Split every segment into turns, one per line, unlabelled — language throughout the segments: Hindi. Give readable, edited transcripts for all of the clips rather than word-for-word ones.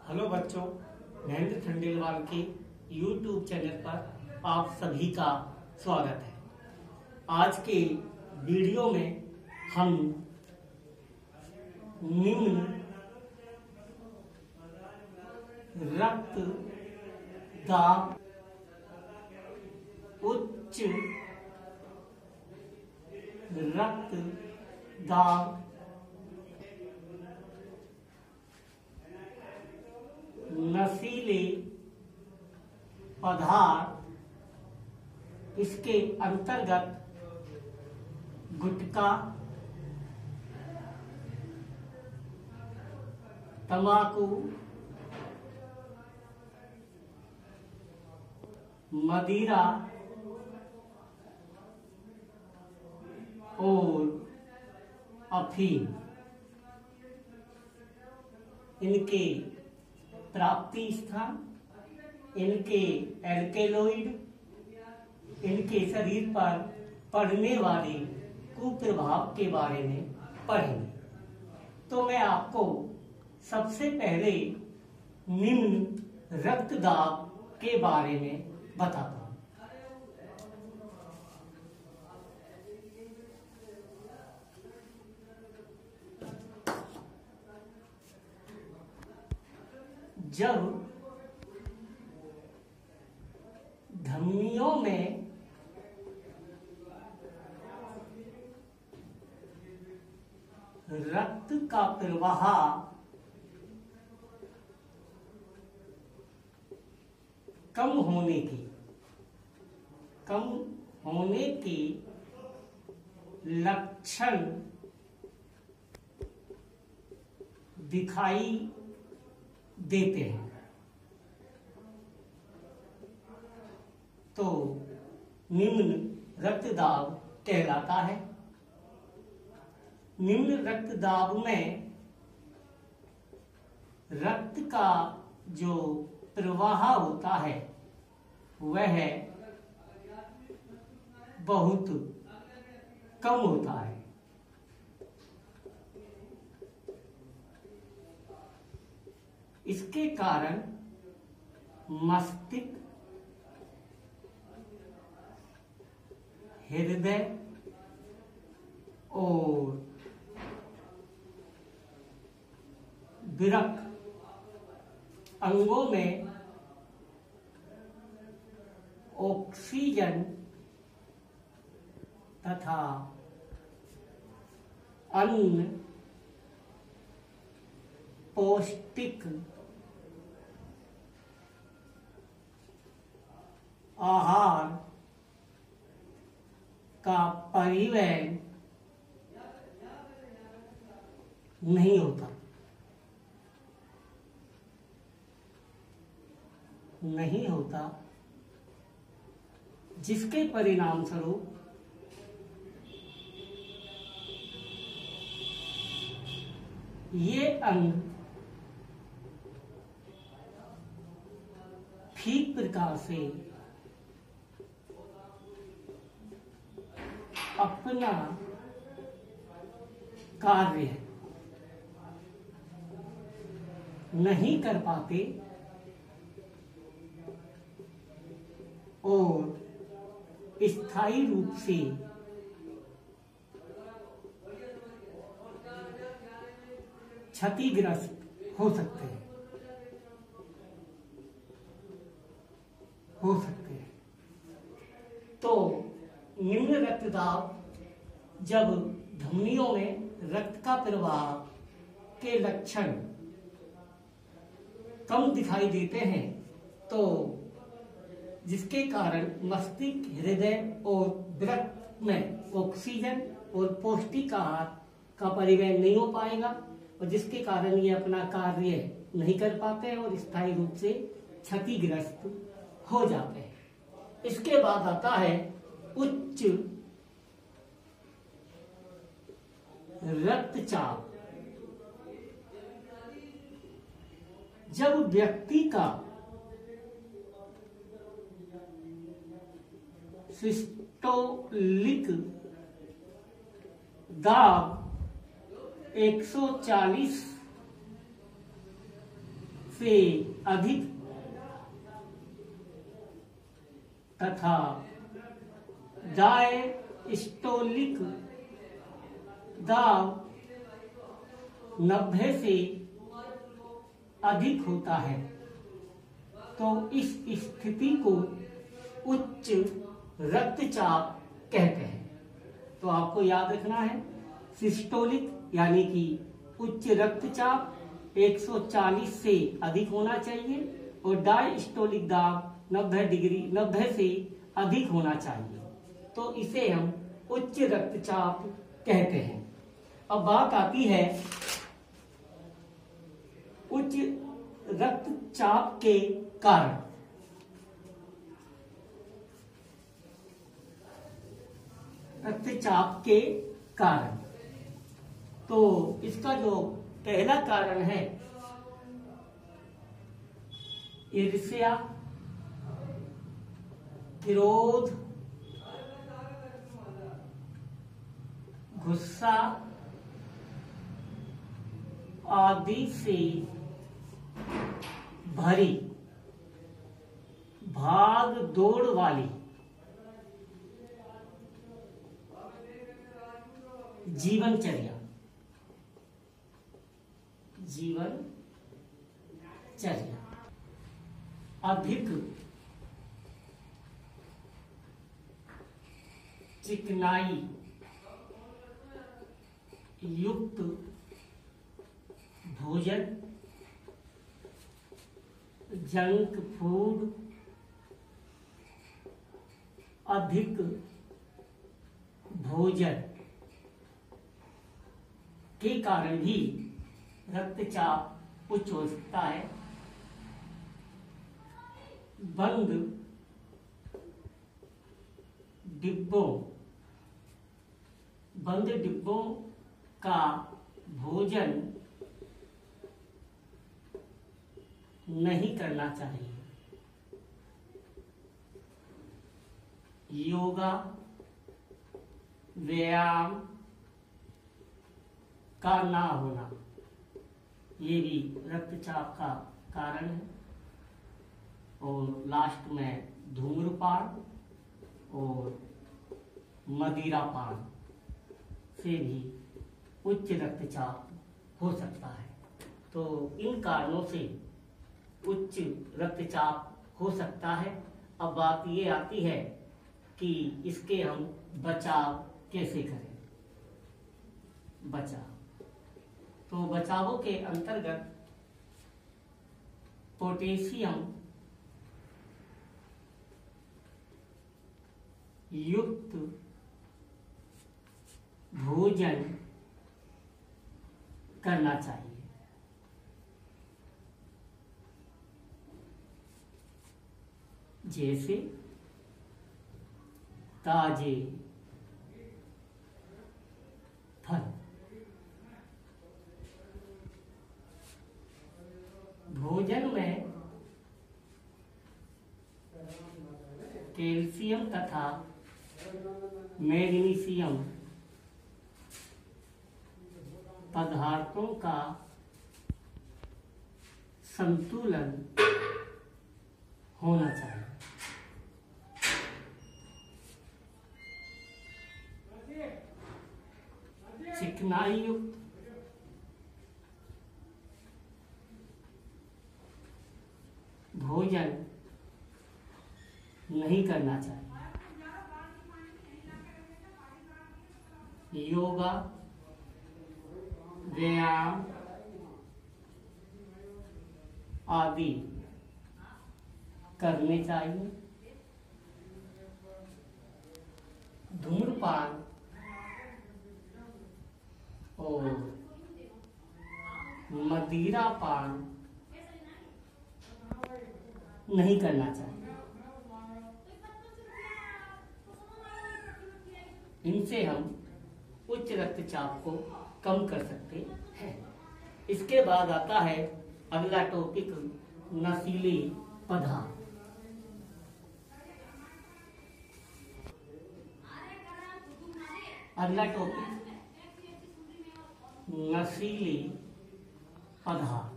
हेलो बच्चों, महेंद्र खंडेलवाल के YouTube चैनल पर आप सभी का स्वागत है। आज के वीडियो में हम निम्न रक्त दाब, उच्च रक्त दाब, नशीले पदार्थ, इसके अंतर्गत गुटखा, तंबाकू, मदिरा और अफीम, इनके प्राप्ति स्थान, इनके एल्केलॉइड, इनके शरीर पर पड़ने वाले कुप्रभाव के बारे में पढ़ेंगे। तो मैं आपको सबसे पहले निम्न रक्तदाब के बारे में बताता हूं। जब धमनियों में रक्त का प्रवाह कम होने के लक्षण दिखाई देते हैं, तो निम्न रक्तदाब कहलाता है। निम्न रक्तदाब में रक्त का जो प्रवाह होता है वह बहुत कम होता है। इसके कारण मस्तिष्क, हृदय और वृक्क अंगों में ऑक्सीजन तथा अन्य पौष्टिक आहार का परिवहन नहीं होता, जिसके परिणाम स्वरूप ये अंग ठीक प्रकार से अपना कार्य नहीं कर पाते और स्थायी रूप से क्षतिग्रस्त हो सकते हैं। तो निम्न रक्तदाब जब धमनियों में रक्त का प्रवाह के लक्षण कम दिखाई देते हैं, तो जिसके कारण मस्तिष्क, हृदय और वृक्क में ऑक्सीजन और पौष्टिक आहार का परिवहन नहीं हो पाएगा और जिसके कारण ये अपना कार्य नहीं कर पाते हैं और स्थायी रूप से क्षतिग्रस्त हो जाते हैं। इसके बाद आता है उच्च रक्तचाप। जब व्यक्ति का सिस्टोलिक दाब 140 से अधिक तथा डायस्टोलिक दाब 90 से अधिक होता है तो इस स्थिति को उच्च रक्तचाप कहते हैं। तो आपको याद रखना है, सिस्टोलिक यानी कि उच्च रक्तचाप 140 से अधिक होना चाहिए और डायस्टोलिक दाब 90 से अधिक होना चाहिए, तो इसे हम उच्च रक्तचाप कहते हैं। अब बात आती है उच्च रक्तचाप के कारण। रक्तचाप के कारण, तो इसका जो पहला कारण है ईर्ष्या, क्रोध, गुस्सा आदि से भरी भाग दौड़ वाली जीवनचर्या अधिक चिकनाई युक्त भोजन, जंक फूड, अधिक भोजन के कारण भी रक्तचाप उच्च हो सकता है। बंद डिब्बों का भोजन नहीं करना चाहिए। योगा व्यायाम का ना होना ये भी रक्तचाप का कारण है। और लास्ट में धूम्रपान और मदिरापान से भी उच्च रक्तचाप हो सकता है। तो इन कारणों से उच्च रक्तचाप हो सकता है। अब बात ये आती है कि इसके हम बचाव कैसे करें। तो बचावों के अंतर्गत पोटेशियम युक्त भोजन करना चाहिए। जैसे ताजे फल, भोजन में कैल्शियम तथा मैग्नीशियम पदार्थों का संतुलन होना चाहिए। चिकनाई युक्त भोजन नहीं करना चाहिए। योगा व्यायाम आदि करने चाहिए। धूम्रपान और मदिरापान नहीं करना चाहिए। इनसे हम उच्च रक्तचाप को कम कर सकते हैं। इसके बाद आता है अगला टॉपिक, नशीले पदार्थ। अगला टॉपिक नशीले पदार्थ।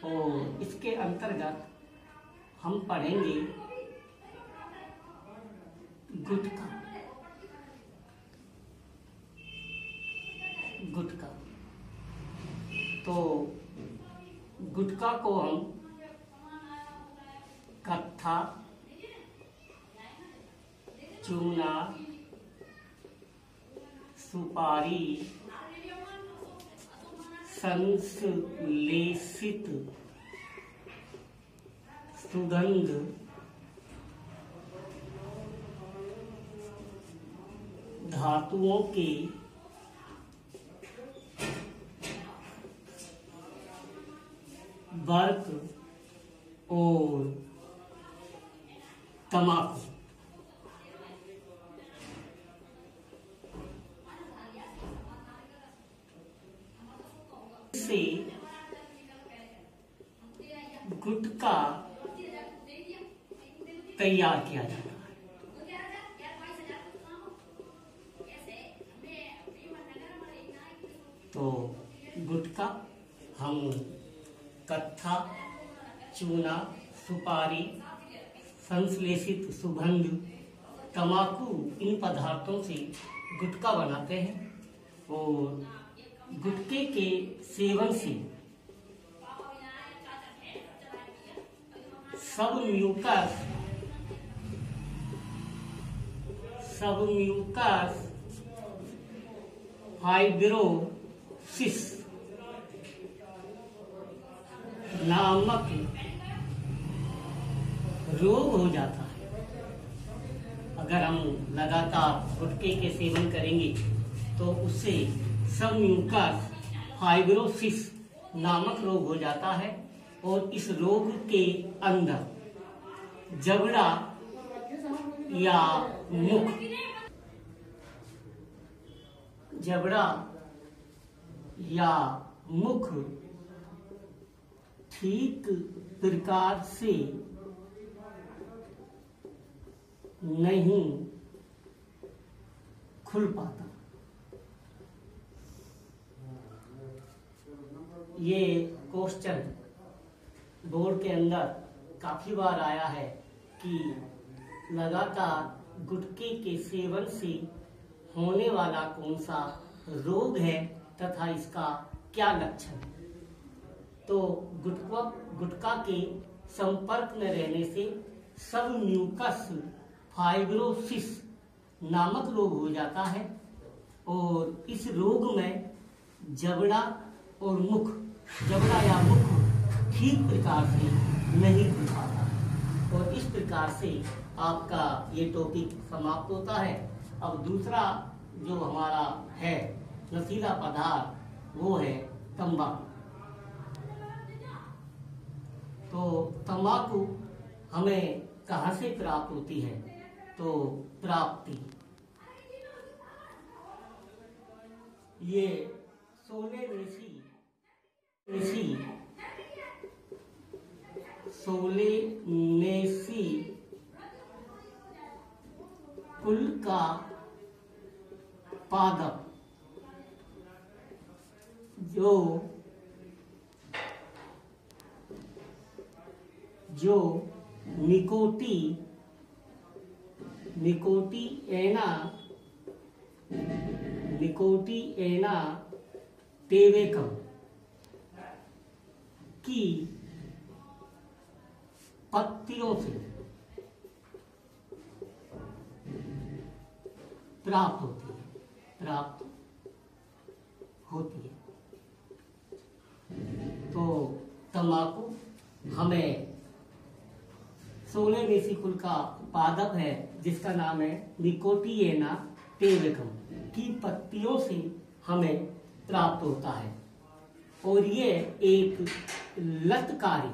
और इसके अंतर्गत हम पढ़ेंगे गुटखा। गुटखा तो गुटखा को हम कत्था, चूना, सुपारी, संश्लेषित सुगंध, धातुओं के वर्क और तंबाकू से गुटखा तैयार किया जाता है। तो गुटखा हम कत्था, चूना, सुपारी, संश्लेषित सुगंध, तंबाकू इन पदार्थों से गुटखा बनाते हैं और गुटखे के सेवन से सब म्यूकस फाइब्रोसिस नामक रोग हो जाता है। अगर हम लगातार गुटखे के सेवन करेंगे तो उससे सब म्यूकस फाइब्रोसिस नामक रोग हो जाता है और इस रोग के अंदर जबड़ा या मुख ठीक प्रकार से नहीं खुल पाता। ये क्वेश्चन बोर्ड के अंदर काफी बार आया है कि लगातार गुटखे के सेवन से होने वाला कौन सा रोग है तथा इसका क्या लक्षण है। तो गुटखा के संपर्क में रहने से सब म्यूकस फाइब्रोसिस नामक रोग हो जाता है और इस रोग में जबड़ा या मुख ठीक प्रकार से नहीं खुल पाता और इस प्रकार से आपका ये टॉपिक समाप्त होता है। अब दूसरा जो हमारा है नशीला पदार्थ वो है तंबाकू। तो तंबाकू हमें कहाँ से प्राप्त होती है? तो प्राप्ति ये सोलेनेसी कुल का पादप जो निकोटिएना टेवेकम की पत्तियों से प्राप्त होती है। तो तंबाकू हमें सोलेनेसी कुल का पादप है जिसका नाम है निकोटिएना टेवेकम की पत्तियों से हमें प्राप्त होता है और ये एक लतकारी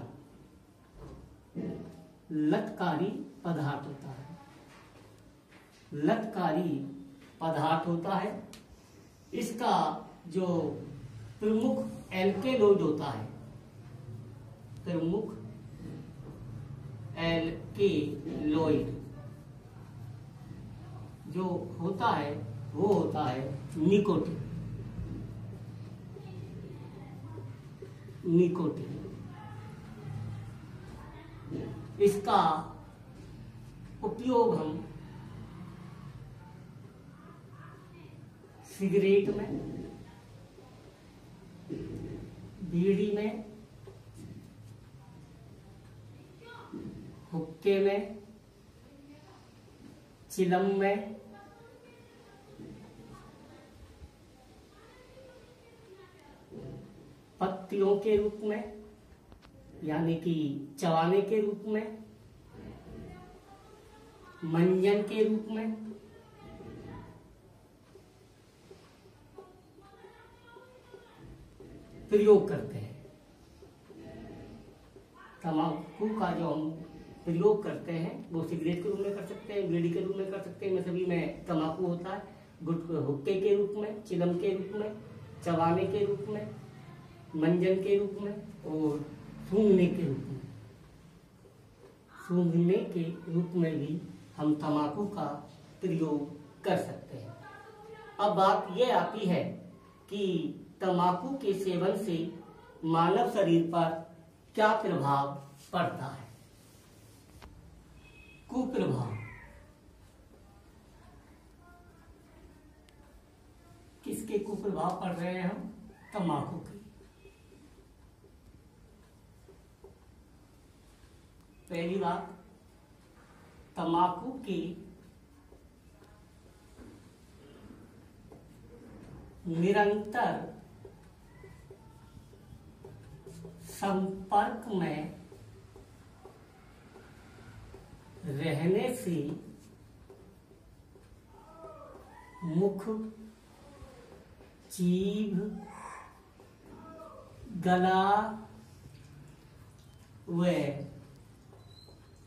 पदार्थ होता है। इसका जो प्रमुख एल्केलॉइड होता है, जो होता है वो होता है निकोटीन। इसका उपयोग हम सिगरेट में, बीड़ी में, हुक्के में, चिलम में, पत्तियों के रूप में यानी कि चबाने के रूप में, मंजन के रूप में, प्रयोग करते हैं। तंबाकू का जो हम प्रयोग करते हैं वो सिगरेट के रूप में कर सकते हैं, बीड़ी के रूप में कर सकते हैं, में सभी में तंबाकू होता है। हुक्के के रूप में, चिलम के रूप में, चबाने के रूप में, मंजन के रूप में और सूंघने के रूप में। सूंघने के रूप में भी हम तंबाकू का प्रयोग कर सकते हैं। अब बात यह आती है कि तंबाकू के सेवन से मानव शरीर पर क्या प्रभाव पड़ता है। कुप्रभाव। किसके कुप्रभाव पड़ रहे हैं हम? तंबाकू के। पहली बात, तंबाकू के निरंतर संपर्क में रहने से मुख, जीभ, गला व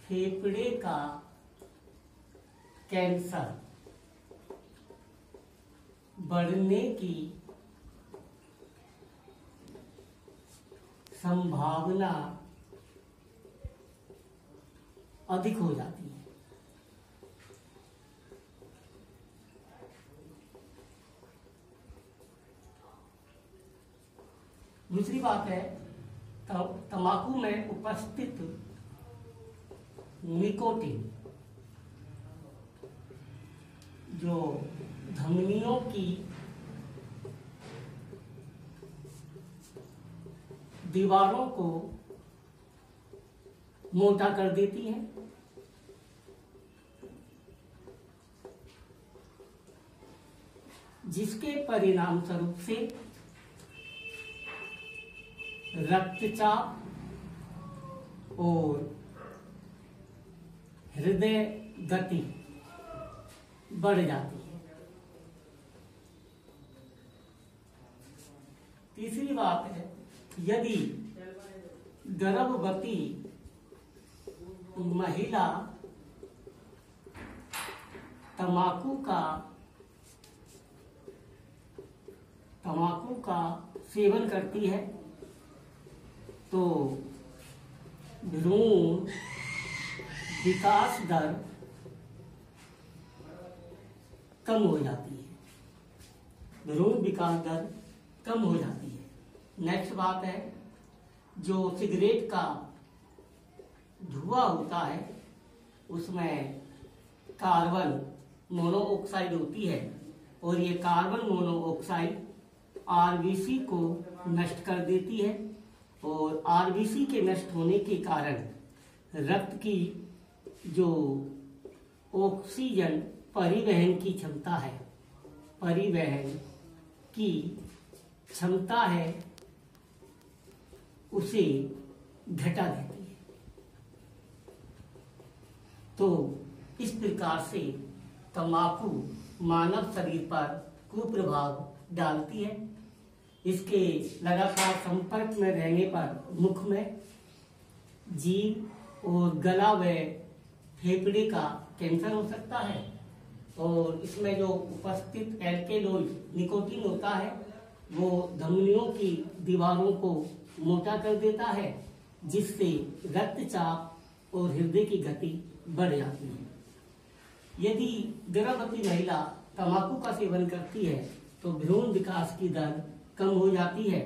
फेफड़े का कैंसर बढ़ने की संभावना अधिक हो जाती है। दूसरी बात है, तंबाकू में उपस्थित निकोटीन जो धमनियों की दीवारों को मोटा कर देती है, जिसके परिणाम स्वरूप से रक्तचाप और हृदय गति बढ़ जाती है। तीसरी बात है, यदि गर्भवती महिला तंबाकू का सेवन करती है तो भ्रूण विकास दर कम हो जाती है। भ्रूण विकास दर कम हो जाती है। नेक्स्ट बात है, जो सिगरेट का धुआं होता है उसमें कार्बन मोनोऑक्साइड होती है और ये कार्बन मोनोऑक्साइड आरबीसी को नष्ट कर देती है और आरबीसी के नष्ट होने के कारण रक्त की जो ऑक्सीजन परिवहन की क्षमता है, उसे घटा देती है। तो इस प्रकार से तंबाकू मानव शरीर पर कुप्रभाव डालती है। इसके लगातार संपर्क में रहने पर मुख में, जीभ और गला व फेफड़े का कैंसर हो सकता है और इसमें जो उपस्थित एल्केलॉइड निकोटीन होता है वो धमनियों की दीवारों को मोटा कर देता है, जिससे रक्तचाप और हृदय की गति बढ़ जाती है। यदि गर्भवती महिला तंबाकू का सेवन करती है तो भ्रूण विकास की दर कम हो जाती है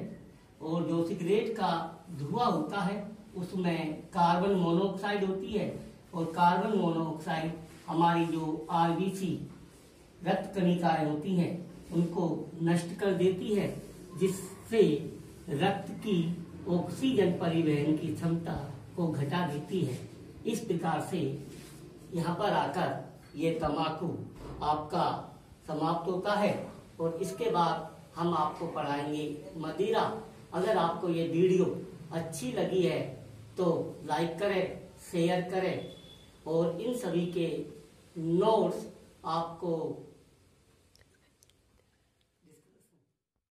और जो सिगरेट का धुआं होता है उसमें कार्बन मोनोऑक्साइड होती है और कार्बन मोनोऑक्साइड हमारी जो आरबीसी रक्त कणिकाएं होती हैं उनको नष्ट कर देती है, जिससे रक्त की ऑक्सीजन परिवहन की क्षमता को घटा देती है। इस प्रकार से यहाँ पर आकर ये तंबाकू आपका समाप्त होता है और इसके बाद हम आपको पढ़ाएंगे मदिरा। अगर आपको ये वीडियो अच्छी लगी है तो लाइक करें, शेयर करें और इन सभी के नोट्स आपको